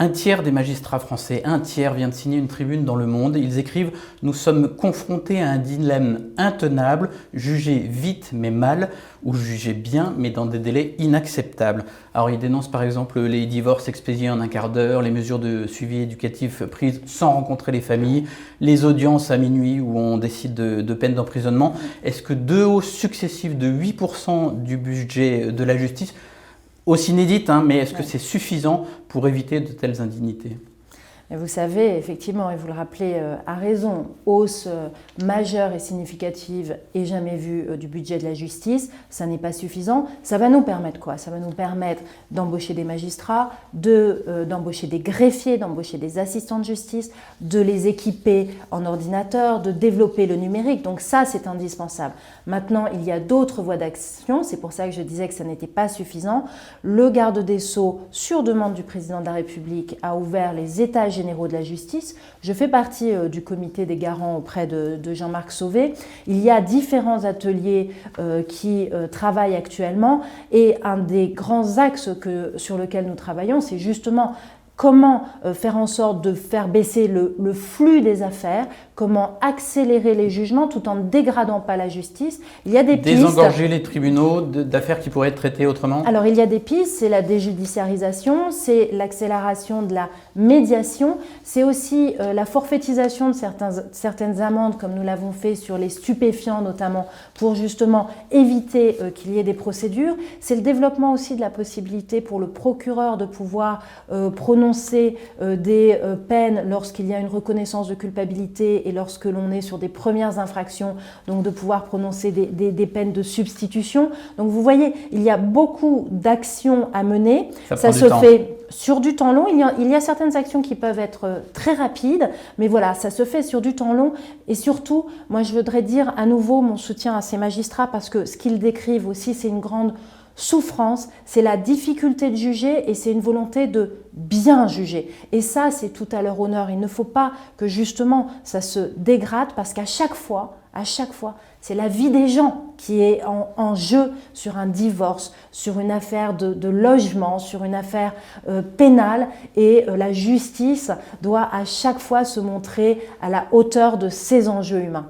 Un tiers des magistrats français, un tiers vient de signer une tribune dans Le Monde. Ils écrivent « Nous sommes confrontés à un dilemme intenable, juger vite mais mal, ou juger bien mais dans des délais inacceptables ». Alors ils dénoncent par exemple les divorces expédiés en un quart d'heure, les mesures de suivi éducatif prises sans rencontrer les familles, les audiences à minuit où on décide de peine d'emprisonnement. Est-ce que deux hausses successives de 8% du budget de la justice, aussi inédite, mais est-ce que c'est suffisant pour éviter de telles indignités ? Mais vous savez, effectivement, et vous le rappelez à raison, hausse majeure et significative et jamais vue du budget de la justice, ça n'est pas suffisant. Ça va nous permettre quoi? Ça va nous permettre d'embaucher des magistrats, d'embaucher des greffiers, d'embaucher des assistants de justice, de les équiper en ordinateur, de développer le numérique. Donc ça, c'est indispensable. Maintenant, il y a d'autres voies d'action. C'est pour ça que je disais que ça n'était pas suffisant. Le garde des Sceaux, sur demande du président de la République, a ouvert les états généraux de la justice. Je fais partie du comité des garants auprès de Jean-Marc Sauvé. Il y a différents ateliers qui travaillent actuellement et un des grands axes sur lequel nous travaillons, c'est justement comment faire en sorte de faire baisser le flux des affaires, comment accélérer les jugements tout en ne dégradant pas la justice. Il y a des pistes. Désengorger les tribunaux d'affaires qui pourraient être traitées autrement? Alors il y a des pistes, c'est la déjudiciarisation, c'est l'accélération de la médiation, c'est aussi la forfaitisation de certaines amendes comme nous l'avons fait sur les stupéfiants notamment pour justement éviter qu'il y ait des procédures. C'est le développement aussi de la possibilité pour le procureur de pouvoir prononcer des peines lorsqu'il y a une reconnaissance de culpabilité et lorsque l'on est sur des premières infractions, donc de pouvoir prononcer des peines de substitution. Donc vous voyez, il y a beaucoup d'actions à mener. Ça se fait sur du temps long. Il y a certaines actions qui peuvent être très rapides, mais voilà, ça se fait sur du temps long. Et surtout, moi je voudrais dire à nouveau mon soutien à ces magistrats parce que ce qu'ils décrivent aussi, c'est une grande souffrance, c'est la difficulté de juger et c'est une volonté de bien juger. Et ça, c'est tout à leur honneur. Il ne faut pas que justement ça se dégrade parce qu'à chaque fois, c'est la vie des gens qui est en jeu sur un divorce, sur une affaire de logement, sur une affaire pénale et la justice doit à chaque fois se montrer à la hauteur de ces enjeux humains.